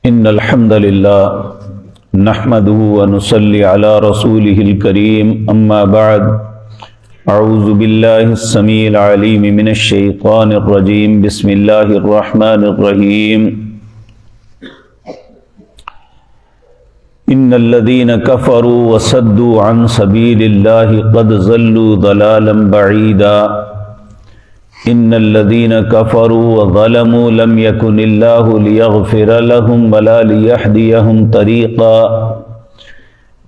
ان الحمد للہ نحمده ونصلي على رسوله الكريم اما بعد اعوذ باللہ السمیع العلیم من الشیطان الرجیم بسم اللہ الرحمن الرحیم ان الذين كفروا وصدوا عن سبيل الله قد ضلوا ضلالا بعيدا ان الذين كفروا وظلموا لم يكن الله ليغفر لهم ولا ليهديهم طريقا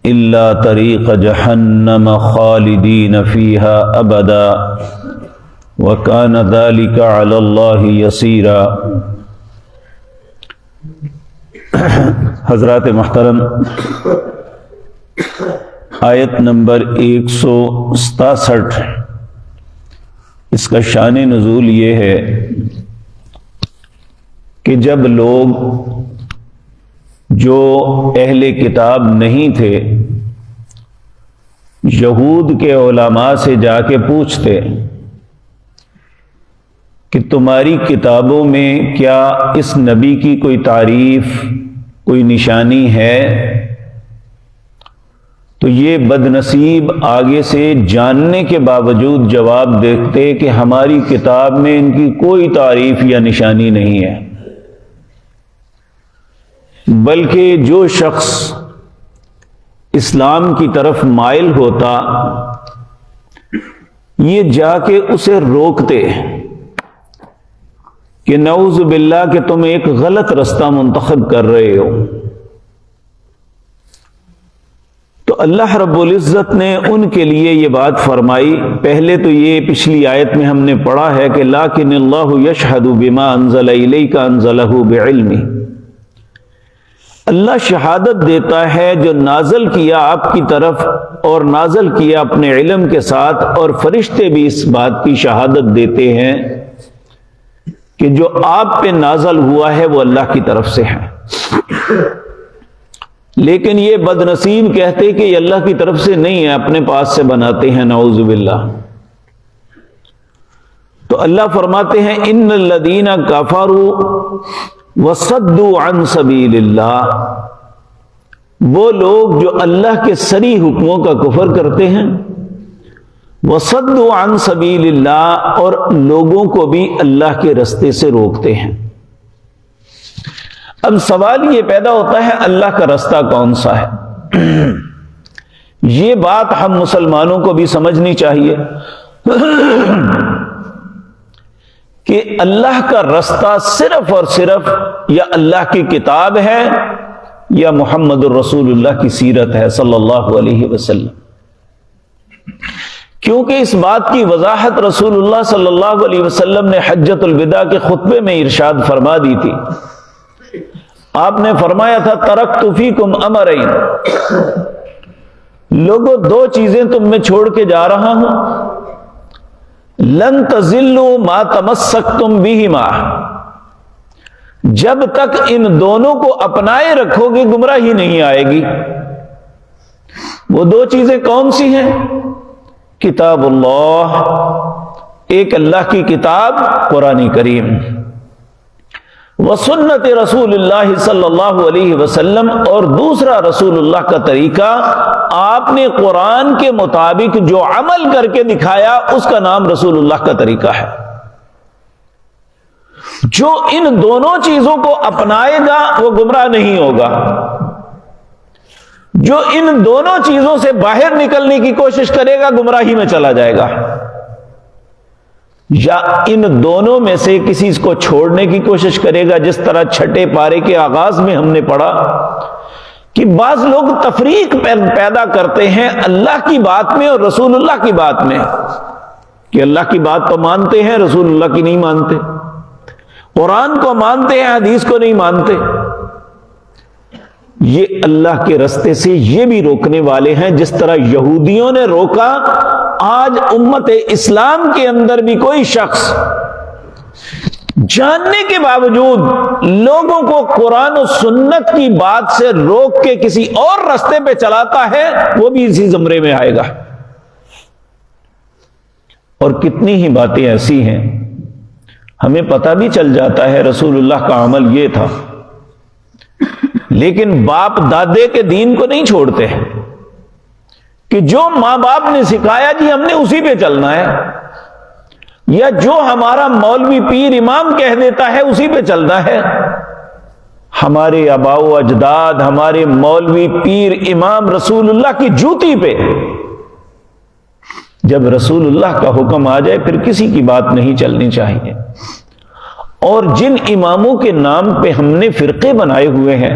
الا طريق جهنم خالدين فيها ابدا وكان ذلك على الله يسيرا۔ حضرات محترم، آیت نمبر 167، اس کا شان نزول یہ ہے کہ جب لوگ جو اہل کتاب نہیں تھے یہود کے علماء سے جا کے پوچھتے کہ تمہاری کتابوں میں کیا اس نبی کی کوئی تعریف، کوئی نشانی ہے، تو یہ بد نصیب آگے سے جاننے کے باوجود جواب دیتے کہ ہماری کتاب میں ان کی کوئی تعریف یا نشانی نہیں ہے، بلکہ جو شخص اسلام کی طرف مائل ہوتا یہ جا کے اسے روکتے کہ نعوذ باللہ کہ تم ایک غلط رستہ منتخب کر رہے ہو۔ تو اللہ رب العزت نے ان کے لیے یہ بات فرمائی۔ پہلے تو یہ پچھلی آیت میں ہم نے پڑھا ہے کہ لیکن اللہ یشہد بما انزل الیک انزلہ بعلمہ، اللہ شہادت دیتا ہے جو نازل کیا آپ کی طرف اور نازل کیا اپنے علم کے ساتھ، اور فرشتے بھی اس بات کی شہادت دیتے ہیں کہ جو آپ پہ نازل ہوا ہے وہ اللہ کی طرف سے ہے۔ لیکن یہ بد نصیب کہتے کہ یہ اللہ کی طرف سے نہیں ہے، اپنے پاس سے بناتے ہیں، نعوذ باللہ۔ تو اللہ فرماتے ہیں ان الذین کفروا وصدوا عن سبیل اللہ، وہ لوگ جو اللہ کے صریح حکموں کا کفر کرتے ہیں، وصدوا عن سبیل اللہ، اور لوگوں کو بھی اللہ کے رستے سے روکتے ہیں۔ اب سوال یہ پیدا ہوتا ہے اللہ کا رستہ کون سا ہے؟ یہ بات ہم مسلمانوں کو بھی سمجھنی چاہیے کہ اللہ کا رستہ صرف اور صرف یا اللہ کی کتاب ہے یا محمد الرسول اللہ کی سیرت ہے صلی اللہ علیہ وسلم، کیونکہ اس بات کی وضاحت رسول اللہ صلی اللہ علیہ وسلم نے حجۃ الوداع کے خطبے میں ارشاد فرما دی تھی۔ آپ نے فرمایا تھا ترکت فیکم امرین، لوگوں دو چیزیں تم میں چھوڑ کے جا رہا ہوں، لن تضلوا ما تمسکتم بہما، جب تک ان دونوں کو اپنائے رکھو گے گمراہی نہیں آئے گی۔ وہ دو چیزیں کون سی ہیں؟ کتاب اللہ، ایک اللہ کی کتاب قرآن کریم، وسنت رسول اللہ صلی اللہ علیہ وسلم، اور دوسرا رسول اللہ کا طریقہ، آپ نے قرآن کے مطابق جو عمل کر کے دکھایا اس کا نام رسول اللہ کا طریقہ ہے۔ جو ان دونوں چیزوں کو اپنائے گا وہ گمراہ نہیں ہوگا، جو ان دونوں چیزوں سے باہر نکلنے کی کوشش کرے گا گمراہی میں چلا جائے گا، یا ان دونوں میں سے کسی کو چھوڑنے کی کوشش کرے گا، جس طرح چھٹے پارے کے آغاز میں ہم نے پڑھا کہ بعض لوگ تفریق پیدا کرتے ہیں اللہ کی بات میں اور رسول اللہ کی بات میں، کہ اللہ کی بات تو مانتے ہیں، رسول اللہ کی نہیں مانتے، قرآن کو مانتے ہیں، حدیث کو نہیں مانتے۔ یہ اللہ کے رستے سے یہ بھی روکنے والے ہیں، جس طرح یہودیوں نے روکا۔ آج امت اسلام کے اندر بھی کوئی شخص جاننے کے باوجود لوگوں کو قرآن و سنت کی بات سے روک کے کسی اور رستے پہ چلاتا ہے، وہ بھی اسی زمرے میں آئے گا۔ اور کتنی ہی باتیں ایسی ہیں ہمیں پتہ بھی چل جاتا ہے رسول اللہ کا عمل یہ تھا، لیکن باپ دادے کے دین کو نہیں چھوڑتے کہ جو ماں باپ نے سکھایا جی ہم نے اسی پہ چلنا ہے، یا جو ہمارا مولوی پیر امام کہہ دیتا ہے اسی پہ چلنا ہے۔ ہمارے آباء و اجداد، ہمارے مولوی پیر امام رسول اللہ کی جوتی پہ، جب رسول اللہ کا حکم آ جائے پھر کسی کی بات نہیں چلنی چاہیے۔ اور جن اماموں کے نام پہ ہم نے فرقے بنائے ہوئے ہیں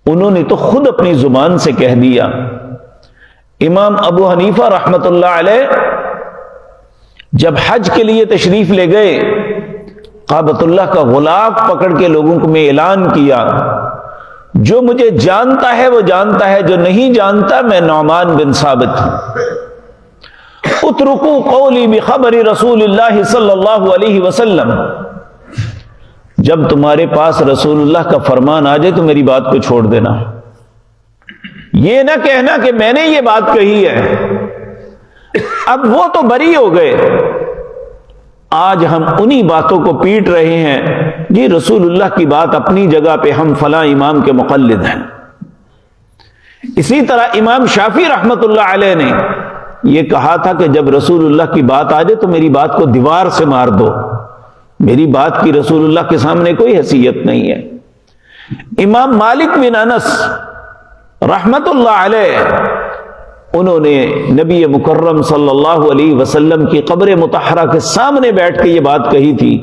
انہوں نے تو خود اپنی زبان سے کہہ دیا۔ امام ابو حنیفہ رحمت اللہ علیہ جب حج کے لیے تشریف لے گئے، کعبۃ اللہ کا غلاف پکڑ کے لوگوں کو میں اعلان کیا، جو مجھے جانتا ہے وہ جانتا ہے، جو نہیں جانتا میں نعمان بن ثابت ہوں۔ اترکوا قولی بخبر رسول اللہ صلی اللہ علیہ وسلم، جب تمہارے پاس رسول اللہ کا فرمان آ جائے تو میری بات کو چھوڑ دینا، یہ نہ کہنا کہ میں نے یہ بات کہی ہے۔ اب وہ تو بری ہو گئے، آج ہم انہی باتوں کو پیٹ رہے ہیں جی رسول اللہ کی بات اپنی جگہ پہ، ہم فلاں امام کے مقلد ہیں۔ اسی طرح امام شافعی رحمت اللہ علیہ نے یہ کہا تھا کہ جب رسول اللہ کی بات آ جائے تو میری بات کو دیوار سے مار دو، میری بات کی رسول اللہ کے سامنے کوئی حیثیت نہیں ہے۔ امام مالک بن انس رحمت اللہ علیہ، انہوں نے نبی مکرم صلی اللہ علیہ وسلم کی قبر مطہرہ کے سامنے بیٹھ کے یہ بات کہی تھی،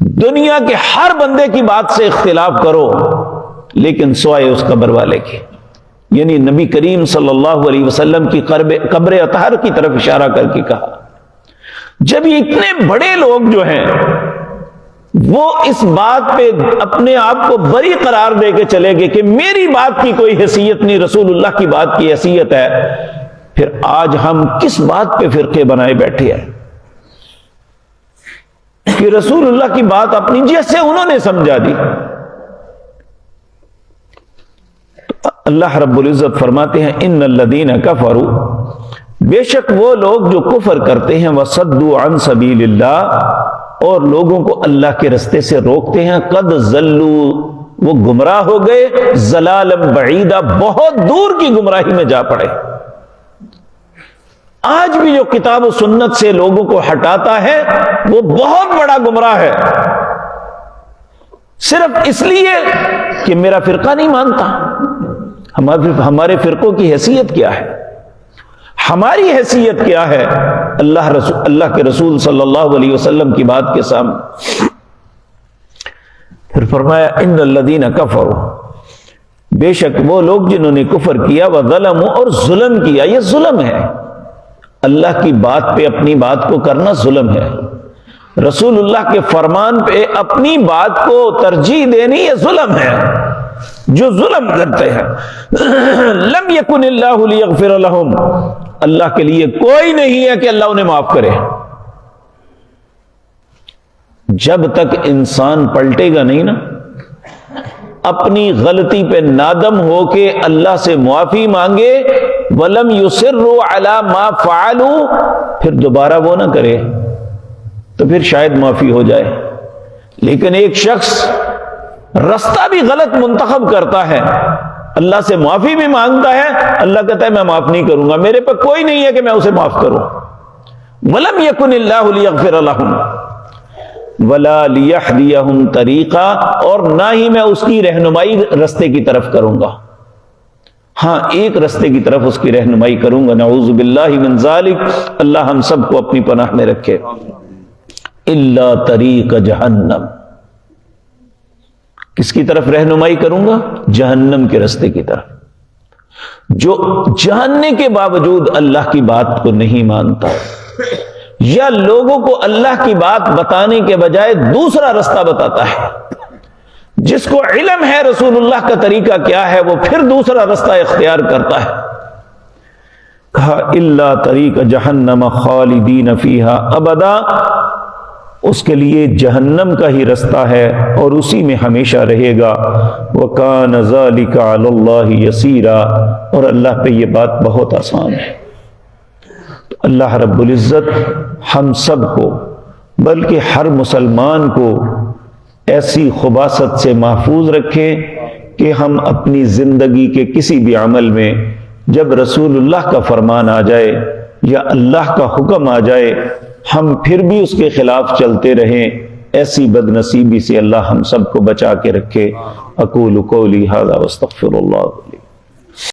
دنیا کے ہر بندے کی بات سے اختلاف کرو لیکن سوائے اس قبر والے کی، یعنی نبی کریم صلی اللہ علیہ وسلم کی قبر اطہر کی طرف اشارہ کر کے کہا۔ جب یہ اتنے بڑے لوگ جو ہیں وہ اس بات پہ اپنے آپ کو بری قرار دے کے چلے گئے کہ میری بات کی کوئی حیثیت نہیں، رسول اللہ کی بات کی حیثیت ہے، پھر آج ہم کس بات پہ فرقے بنائے بیٹھے ہیں کہ رسول اللہ کی بات اپنی جیسے انہوں نے سمجھا دی۔ اللہ رب العزت فرماتے ہیں ان الذین کفروا، بے شک وہ لوگ جو کفر کرتے ہیں، وصدوا عن سبیل اللہ، اور لوگوں کو اللہ کے رستے سے روکتے ہیں، قد ضلوا، وہ گمراہ ہو گئے، ضلالا بعیدا، بہت دور کی گمراہی میں جا پڑے۔ آج بھی جو کتاب و سنت سے لوگوں کو ہٹاتا ہے وہ بہت بڑا گمراہ ہے، صرف اس لیے کہ میرا فرقہ نہیں مانتا۔ ہمارے فرقوں کی حیثیت کیا ہے؟ ہماری حیثیت کیا ہے اللہ کے رسول صلی اللہ علیہ وسلم کی بات کے سامنے؟ پھر فرمایا ان الذین کفروا، بے شک وہ لوگ جنہوں نے کفر کیا، وظلموا، اور ظلم کیا۔ یہ ظلم ہے، اللہ کی بات پہ اپنی بات کو کرنا ظلم ہے، رسول اللہ کے فرمان پہ اپنی بات کو ترجیح دینی یہ ظلم ہے۔ جو ظلم کرتے ہیں لم یکن اللہ لیغفر لہم، اللہ کے لیے کوئی نہیں ہے کہ اللہ انہیں معاف کرے۔ جب تک انسان پلٹے گا نہیں نا، اپنی غلطی پہ نادم ہو کے اللہ سے معافی مانگے، وَلَمْ يُصِرُّوا عَلَى مَا فَعَلُوا، پھر دوبارہ وہ نہ کرے تو پھر شاید معافی ہو جائے۔ لیکن ایک شخص رستہ بھی غلط منتخب کرتا ہے، اللہ سے معافی بھی مانگتا ہے، اللہ کہتا ہے میں معاف نہیں کروں گا، میرے پہ کوئی نہیں ہے کہ میں اسے معاف کروں۔ وَلَمْ يَكُنِ اللَّهُ لِيَغْفِرَ لَهُمْ وَلَا لِيَهْدِيَهُمْ طَرِيقًا، اور نہ ہی میں اس کی رہنمائی رستے کی طرف کروں گا۔ ہاں، ایک رستے کی طرف اس کی رہنمائی کروں گا، نعوذ باللہ من ذالک، اللہ ہم سب کو اپنی پناہ میں رکھے۔ الا طریق جہنم، کس کی طرف رہنمائی کروں گا؟ جہنم کے رستے کی طرف۔ جو جاننے کے باوجود اللہ کی بات کو نہیں مانتا، یا لوگوں کو اللہ کی بات بتانے کے بجائے دوسرا رستہ بتاتا ہے، جس کو علم ہے رسول اللہ کا طریقہ کیا ہے، وہ پھر دوسرا رستہ اختیار کرتا ہے۔ کہا الا طریق جہنم خالدین فیہا ابدا، اس کے لیے جہنم کا ہی رستہ ہے اور اسی میں ہمیشہ رہے گا۔ وَكَانَ ذَلِكَ عَلَى اللَّهِ يَسِيرًا، اور اللہ پہ یہ بات بہت آسان ہے۔ تو اللہ رب العزت ہم سب کو بلکہ ہر مسلمان کو ایسی خباثت سے محفوظ رکھے کہ ہم اپنی زندگی کے کسی بھی عمل میں جب رسول اللہ کا فرمان آ جائے یا اللہ کا حکم آ جائے ہم پھر بھی اس کے خلاف چلتے رہیں. ایسی بد نصیبی سے اللہ ہم سب کو بچا کے رکھے. اقول قولی ھذا واستغفر اللہ علی.